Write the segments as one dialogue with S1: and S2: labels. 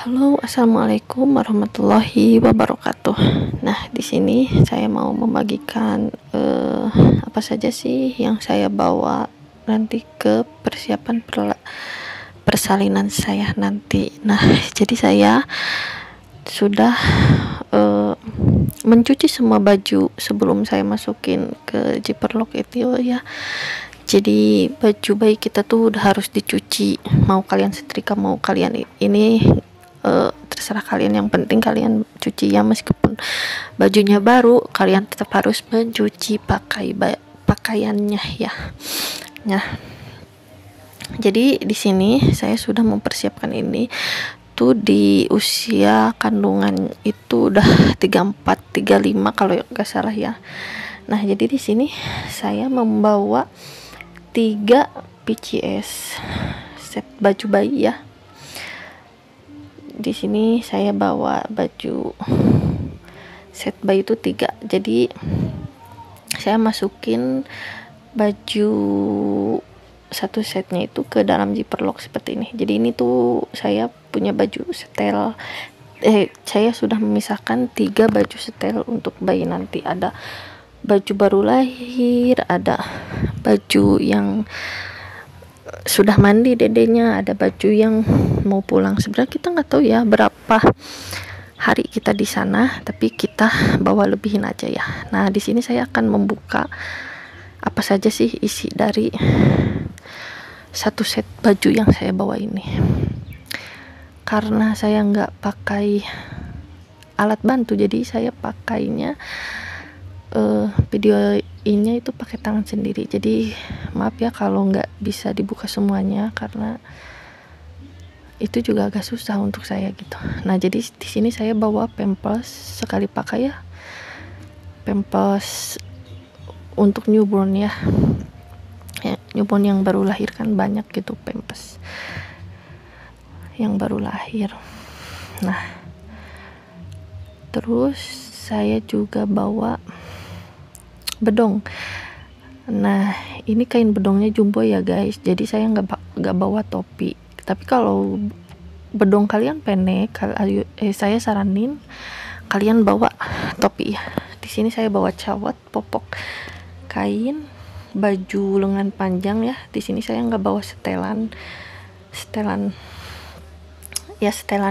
S1: Halo, assalamualaikum warahmatullahi wabarakatuh. Nah, di sini saya mau membagikan apa saja sih yang saya bawa nanti ke persiapan persalinan saya nanti. Nah, jadi saya sudah mencuci semua baju sebelum saya masukin ke zipper lock itu ya. Jadi baju bayi kita tuh udah harus dicuci, mau kalian setrika mau kalian ini terserah kalian, yang penting kalian cuci ya, meskipun bajunya baru kalian tetap harus mencuci pakaiannya ya. Nah, jadi di sini saya sudah mempersiapkan ini tuh di usia kandungan itu udah 34-35 kalau nggak salah ya. Nah, jadi di sini saya membawa 3 PCS set baju bayi ya. Di sini saya bawa baju set bayi itu 3. Jadi saya masukin baju satu setnya itu ke dalam zipper lock seperti ini. Jadi ini tuh saya punya baju setel. Saya sudah memisahkan 3 baju setel untuk bayi nanti. Ada baju baru lahir, ada baju yang sudah mandi dedenya, ada baju yang mau pulang. Sebenarnya kita nggak tahu ya berapa hari kita di sana, tapi kita bawa lebihin aja ya. Nah, di sini saya akan membuka apa saja sih isi dari satu set baju yang saya bawa ini. Karena saya nggak pakai alat bantu, jadi saya pakainya videonya itu pakai tangan sendiri. Jadi maaf ya kalau nggak bisa dibuka semuanya, karena itu juga agak susah untuk saya gitu. Nah, jadi di sini saya bawa pampers sekali pakai ya, pampers untuk newborn ya, newborn yang baru lahir kan banyak gitu pampers yang baru lahir. Nah, terus saya juga bawa bedong. Nah, ini kain bedongnya jumbo ya guys, jadi saya nggak bawa topi. Tapi kalau bedong kalian pendek, saya saranin kalian bawa topi ya. Di sini saya bawa cawat, popok kain, baju lengan panjang ya. Di sini saya nggak bawa setelan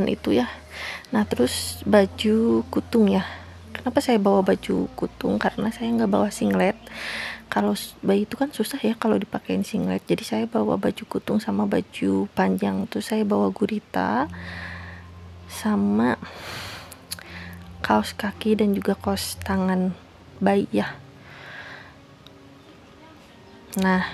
S1: itu ya. Nah, terus baju kutung ya. Kenapa saya bawa baju kutung? Karena saya nggak bawa singlet. Kalau bayi itu kan susah ya kalau dipakein singlet. Jadi saya bawa baju kutung sama baju panjang. Terus saya bawa gurita sama kaos kaki dan juga kaos tangan bayi ya. Nah,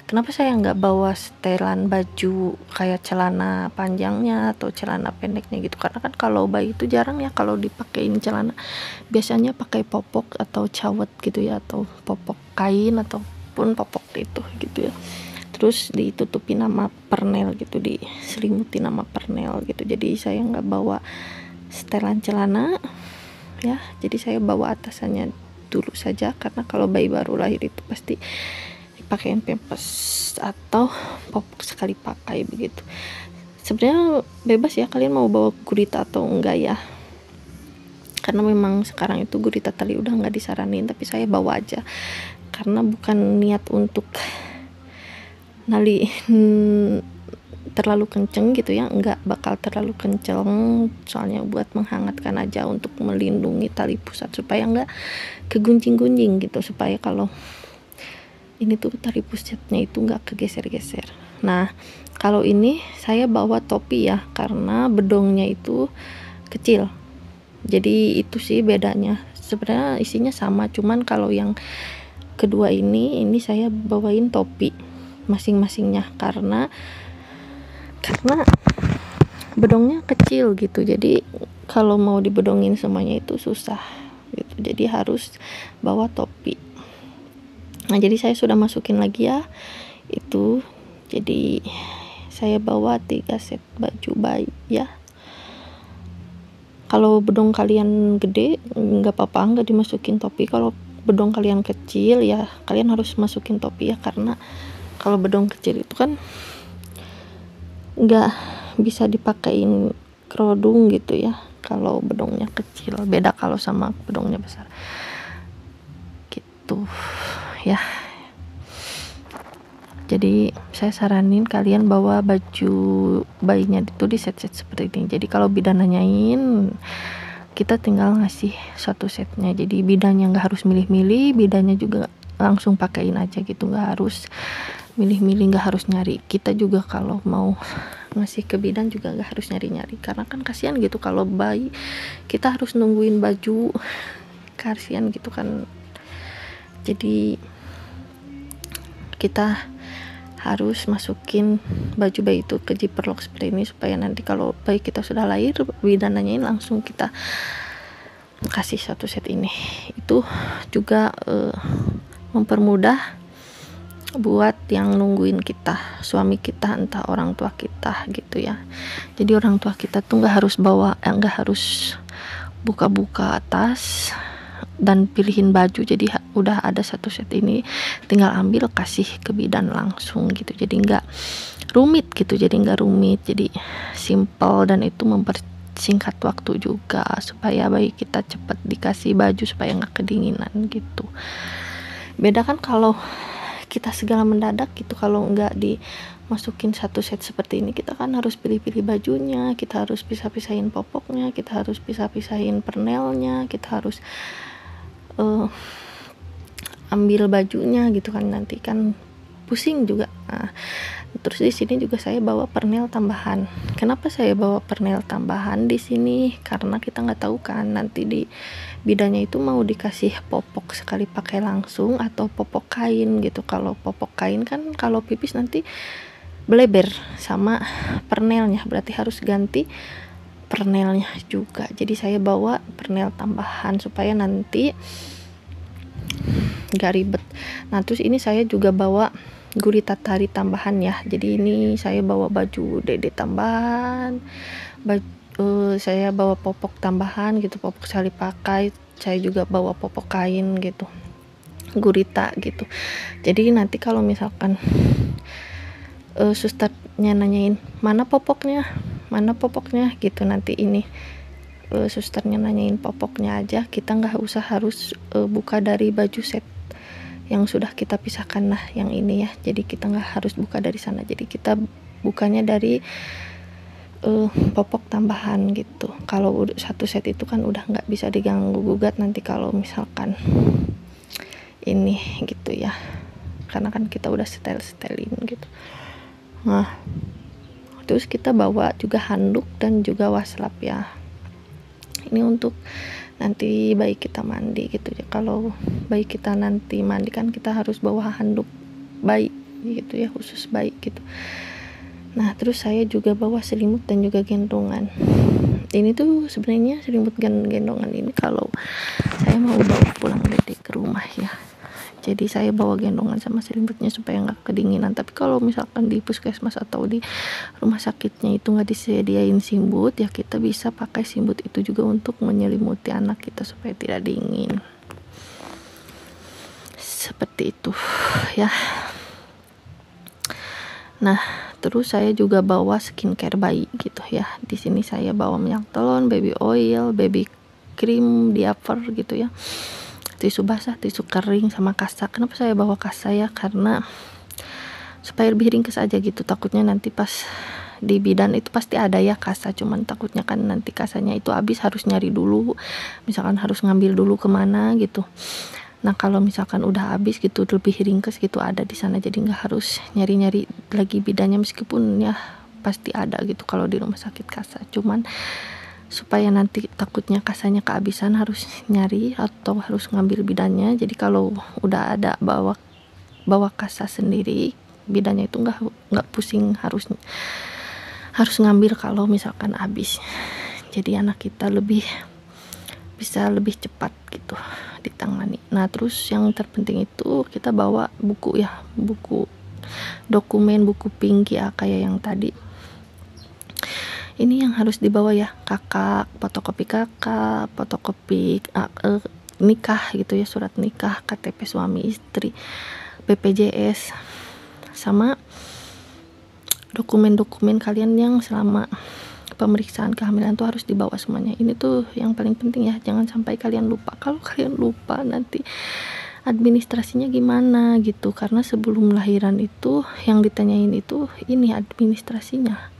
S1: kenapa saya nggak bawa setelan baju kayak celana panjangnya atau celana pendeknya gitu? Karena kan kalau bayi itu jarang ya kalau dipakein celana, biasanya pakai popok atau cawat gitu ya, atau popok kain ataupun popok itu gitu ya. Terus ditutupi nama pernel gitu, diselimuti nama pernel gitu. Jadi saya nggak bawa setelan celana ya, jadi saya bawa atasannya dulu saja, karena kalau bayi baru lahir itu pasti pakaian pampers atau popok sekali pakai begitu. Sebenarnya bebas ya kalian mau bawa gurita atau enggak ya, karena memang sekarang itu gurita tali udah nggak disaranin, tapi saya bawa aja karena bukan niat untuk terlalu kenceng gitu ya, nggak bakal terlalu kenceng, soalnya buat menghangatkan aja untuk melindungi tali pusat supaya nggak kegunjing-gunjing gitu, supaya kalau ini tuh tali pusatnya itu nggak kegeser-geser. Nah, kalau ini saya bawa topi ya, karena bedongnya itu kecil. Jadi itu sih bedanya. Sebenarnya isinya sama, cuman kalau yang kedua ini saya bawain topi masing-masingnya karena bedongnya kecil gitu. Jadi kalau mau dibedongin semuanya itu susah gitu. Jadi harus bawa topi. Nah, jadi saya sudah masukin lagi ya itu. Jadi saya bawa 3 set baju bayi ya. Kalau bedong kalian gede nggak apa-apa, nggak dimasukin topi. Kalau bedong kalian kecil ya kalian harus masukin topi ya, karena kalau bedong kecil itu kan nggak bisa dipakein kerudung gitu ya, kalau bedongnya kecil. Beda kalau sama bedongnya besar gitu ya. Jadi saya saranin kalian bawa baju bayinya itu di set-set seperti ini. Jadi kalau bidan nanyain, kita tinggal ngasih satu setnya. Jadi bidannya nggak harus milih-milih, bidannya juga langsung pakein aja gitu, nggak harus milih-milih, nggak harus nyari. Kita juga kalau mau ngasih ke bidan juga nggak harus nyari-nyari, karena kan kasihan gitu kalau bayi kita harus nungguin baju, kasihan gitu kan. Jadi kita harus masukin baju bayi itu ke zipper lock seperti ini, supaya nanti kalau bayi kita sudah lahir, bidan nanyain langsung kita kasih satu set ini. Itu juga mempermudah buat yang nungguin kita, suami kita, entah orang tua kita gitu ya. Jadi orang tua kita tuh nggak harus buka-buka atas dan pilihin baju. Jadi udah ada satu set ini, tinggal ambil kasih ke bidan langsung gitu. Jadi nggak rumit gitu, jadi simple, dan itu mempersingkat waktu juga supaya bayi kita cepat dikasih baju supaya nggak kedinginan gitu. Beda kan kalau kita segala mendadak gitu, kalau nggak dimasukin satu set seperti ini, kita kan harus pilih-pilih bajunya, kita harus pisah-pisahin popoknya, kita harus pisah-pisahin pernelnya, kita harus ambil bajunya gitu kan, nanti kan pusing juga. Nah, terus di sini juga saya bawa pernel tambahan. Kenapa saya bawa pernel tambahan di sini? Karena kita nggak tahu kan nanti di bidannya itu mau dikasih popok sekali pakai langsung atau popok kain gitu. Kalau popok kain kan kalau pipis nanti beleber sama pernelnya, berarti harus ganti pernelnya juga. Jadi saya bawa pernel tambahan supaya nanti gak ribet. Nah terus ini saya juga bawa gurita tari tambahan ya. Jadi ini saya bawa baju dede tambahan, saya bawa popok tambahan gitu, popok sekali pakai. Saya juga bawa popok kain gitu, gurita gitu. Jadi nanti kalau misalkan susternya nanyain mana popoknya gitu, nanti ini susternya nanyain popoknya aja, kita nggak usah harus buka dari baju set yang sudah kita pisahkan. Nah yang ini ya, jadi kita nggak harus buka dari sana, jadi kita bukanya dari popok tambahan gitu. Kalau satu set itu kan udah nggak bisa diganggu gugat nanti kalau misalkan ini gitu ya, karena kan kita udah setelin gitu. Nah terus kita bawa juga handuk dan juga waslap ya, ini untuk nanti bayi kita mandi gitu ya. Kalau bayi kita nanti mandi kan kita harus bawa handuk bayi gitu ya, khusus bayi gitu. Nah terus saya juga bawa selimut dan juga gendongan. Ini tuh sebenarnya selimut gendongan ini kalau saya mau bawa pulang dede ke rumah ya, jadi saya bawa gendongan sama selimutnya supaya nggak kedinginan. Tapi kalau misalkan di puskesmas atau di rumah sakitnya itu nggak disediain simbut ya, kita bisa pakai simbut itu juga untuk menyelimuti anak kita supaya tidak dingin, seperti itu ya. Nah terus saya juga bawa skincare bayi gitu ya. Di sini saya bawa minyak telon, baby oil, baby cream, diaper gitu ya, tisu basah, tisu kering, sama kasa. Kenapa saya bawa kasa ya? Karena supaya lebih ringkes aja gitu. Takutnya nanti pas di bidan itu pasti ada ya kasa, cuman takutnya kan nanti kasanya itu habis, harus nyari dulu, misalkan harus ngambil dulu kemana gitu. Nah kalau misalkan udah habis gitu, lebih ringkes gitu, ada di sana, jadi nggak harus nyari-nyari lagi bidannya, meskipun ya pasti ada gitu kalau di rumah sakit kasa. Cuman supaya nanti takutnya kasanya kehabisan harus nyari atau harus ngambil bidannya. Jadi kalau udah ada bawa kasa sendiri, bidannya itu nggak pusing harus ngambil kalau misalkan habis. Jadi anak kita bisa lebih cepat gitu ditangani. Nah terus yang terpenting itu kita bawa buku ya, buku dokumen, buku pinky ya, kayak yang tadi. Ini yang harus dibawa ya, kakak, fotokopi kakak, fotokopi nikah gitu ya, surat nikah, KTP suami istri, BPJS, sama dokumen-dokumen kalian yang selama pemeriksaan kehamilan tuh harus dibawa semuanya. Ini tuh yang paling penting ya, jangan sampai kalian lupa. Kalau kalian lupa nanti administrasinya gimana gitu, karena sebelum lahiran itu yang ditanyain itu ini administrasinya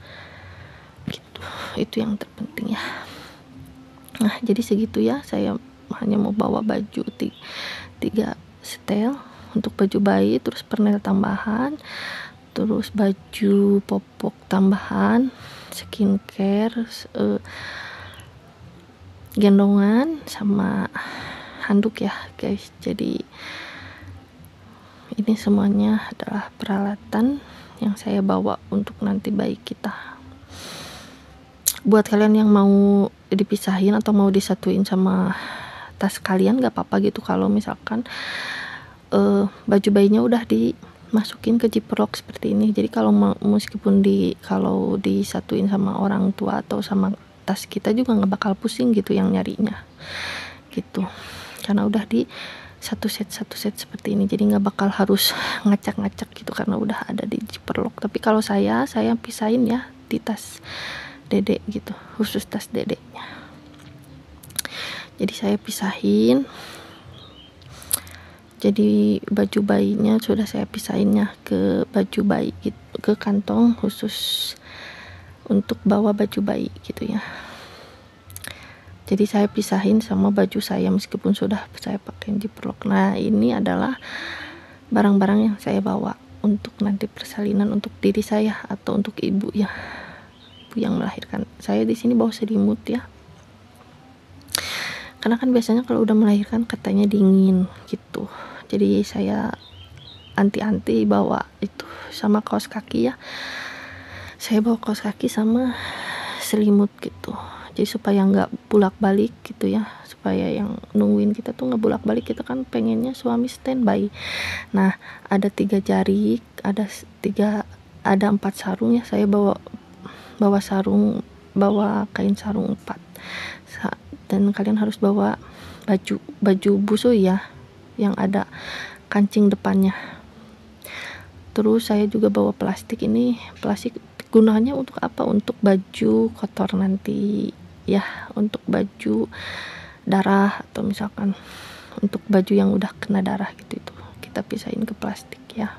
S1: gitu. Itu yang terpenting ya. Nah jadi segitu ya, saya hanya mau bawa baju 3 setel untuk baju bayi, terus pernel tambahan, terus baju popok tambahan, skincare, gendongan sama handuk ya guys. Jadi ini semuanya adalah peralatan yang saya bawa untuk nanti bayi kita. Buat kalian yang mau dipisahin atau mau disatuin sama tas kalian gak apa-apa gitu, kalau misalkan baju bayinya udah dimasukin ke ziplock seperti ini. Jadi kalau meskipun kalau disatuin sama orang tua atau sama tas kita juga nggak bakal pusing gitu yang nyarinya gitu, karena udah di satu set seperti ini, jadi nggak bakal harus ngacak-ngacak gitu karena udah ada di ziplock. Tapi kalau saya pisahin ya di tas dedek gitu, khusus tas dedeknya. Jadi saya pisahin, jadi baju bayinya sudah saya pisahinnya ke baju bayi gitu, ke kantong khusus untuk bawa baju bayi gitu ya. Jadi saya pisahin sama baju saya meskipun sudah saya pakai ziplock. Nah ini adalah barang-barang yang saya bawa untuk nanti persalinan untuk diri saya atau untuk ibu ya, ibu yang melahirkan. Saya di sini bawa selimut ya, karena kan biasanya kalau udah melahirkan katanya dingin gitu. Jadi saya anti bawa itu sama kaos kaki ya. Saya bawa kaos kaki sama selimut gitu. Jadi supaya nggak bolak-balik gitu ya, supaya yang nungguin kita tuh nggak bolak-balik. Kita kan pengennya suami standby. Nah ada 3 jari, ada 4 sarung ya. Saya bawa sarung, bawa kain sarung 4. Dan kalian harus bawa baju busui ya, yang ada kancing depannya. Terus saya juga bawa plastik. Ini plastik gunanya untuk apa? Untuk baju kotor nanti ya, untuk baju darah atau misalkan untuk baju yang udah kena darah gitu, itu kita pisahin ke plastik ya.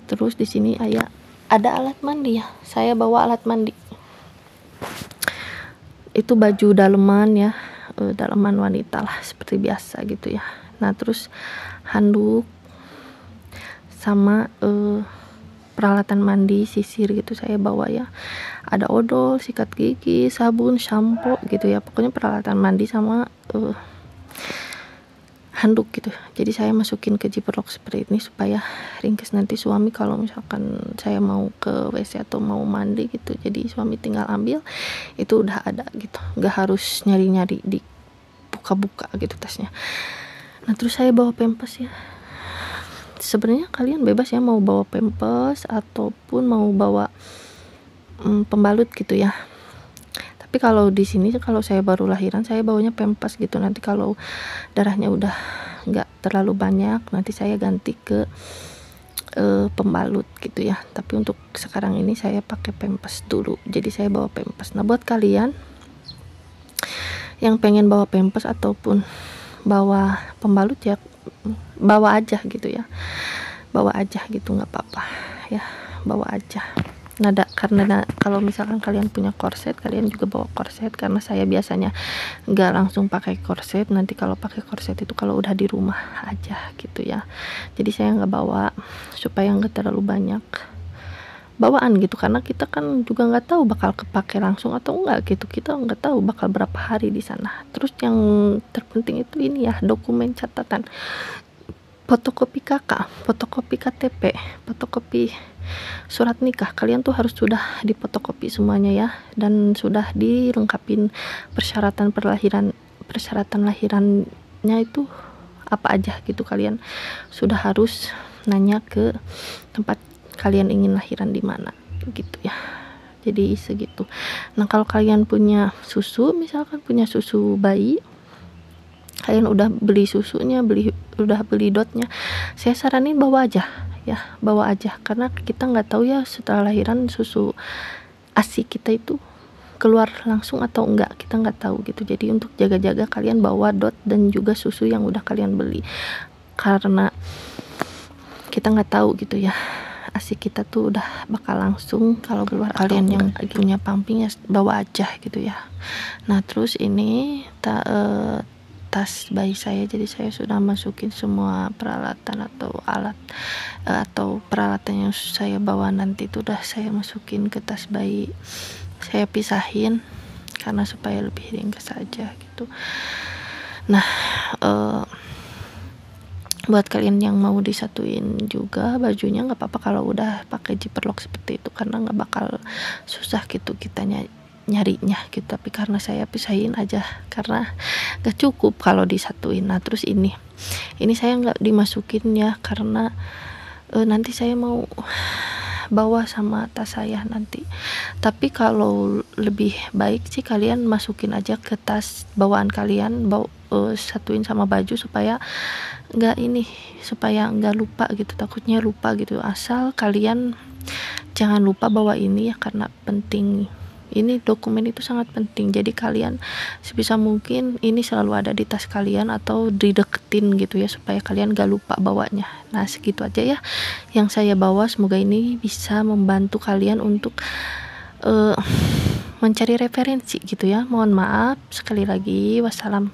S1: Terus di sini ada alat mandi ya. Saya bawa alat mandi. Itu baju daleman ya, daleman wanita lah seperti biasa gitu ya. Nah terus handuk sama peralatan mandi, sisir gitu saya bawa ya. Ada odol, sikat gigi, sabun, sampo gitu ya. Pokoknya peralatan mandi sama handuk gitu. Jadi saya masukin ke ziplock seperti ini supaya ringkes nanti suami kalau misalkan saya mau ke WC atau mau mandi gitu. Jadi suami tinggal ambil, itu udah ada gitu. Nggak harus nyari-nyari di buka-buka gitu tasnya. Nah terus saya bawa pampers ya. Sebenarnya kalian bebas ya mau bawa pampers ataupun mau bawa pembalut gitu ya. Tapi kalau di sini kalau saya baru lahiran saya bawanya pampers gitu. Nanti kalau darahnya udah nggak terlalu banyak nanti saya ganti ke pembalut gitu ya. Tapi untuk sekarang ini saya pakai pampers dulu. Jadi saya bawa pampers. Nah buat kalian yang pengen bawa pampers ataupun bawa pembalut ya bawa aja gitu ya, bawa aja gitu, nggak apa-apa ya, bawa aja. Karena kalau misalkan kalian punya korset, kalian juga bawa korset. Karena saya biasanya nggak langsung pakai korset, nanti kalau pakai korset itu kalau udah di rumah aja gitu ya. Jadi saya nggak bawa supaya nggak terlalu banyak bawaan gitu, karena kita kan juga nggak tahu bakal kepake langsung atau enggak gitu. Kita nggak tahu bakal berapa hari di sana. Terus yang terpenting itu ini ya, dokumen catatan, fotokopi KK, fotokopi KTP, fotokopi surat nikah. Kalian tuh harus sudah difotokopi semuanya ya, dan sudah dilengkapin persyaratan lahirannya itu apa aja gitu. Kalian sudah harus nanya ke tempat kalian ingin lahiran di mana gitu ya. Jadi segitu. Nah kalau kalian punya susu, misalkan punya susu bayi, kalian udah beli susunya, udah beli dotnya, saya saranin bawa aja ya, bawa aja. Karena kita nggak tahu ya setelah lahiran susu ASI kita itu keluar langsung atau enggak, kita nggak tahu gitu. Jadi untuk jaga-jaga kalian bawa dot dan juga susu yang udah kalian beli, karena kita nggak tahu gitu ya, ASI kita tuh udah bakal langsung kalau keluar. Kalian yang punya pumping ya bawa aja gitu ya. Nah terus ini tas bayi saya, jadi saya sudah masukin semua peralatan atau alat atau peralatan yang saya bawa nanti itu udah saya masukin ke tas bayi. Saya pisahin karena supaya lebih ringkas aja gitu. Nah buat kalian yang mau disatuin juga bajunya nggak apa-apa kalau udah pakai zipper lock seperti itu, karena nggak bakal susah gitu kita nyarinya gitu. Tapi karena saya pisahin aja karena gak cukup kalau disatuin. Nah terus ini saya nggak dimasukin ya karena nanti saya mau bawa sama tas saya nanti. Tapi kalau lebih baik sih kalian masukin aja ke tas bawaan kalian, satuin sama baju supaya nggak lupa gitu, takutnya lupa gitu. Asal kalian jangan lupa bawa ini ya, karena penting. Ini dokumen itu sangat penting, jadi kalian sebisa mungkin ini selalu ada di tas kalian atau dideketin gitu ya, supaya kalian gak lupa bawanya. Nah segitu aja ya yang saya bawa, semoga ini bisa membantu kalian untuk mencari referensi gitu ya. Mohon maaf sekali lagi, wassalam.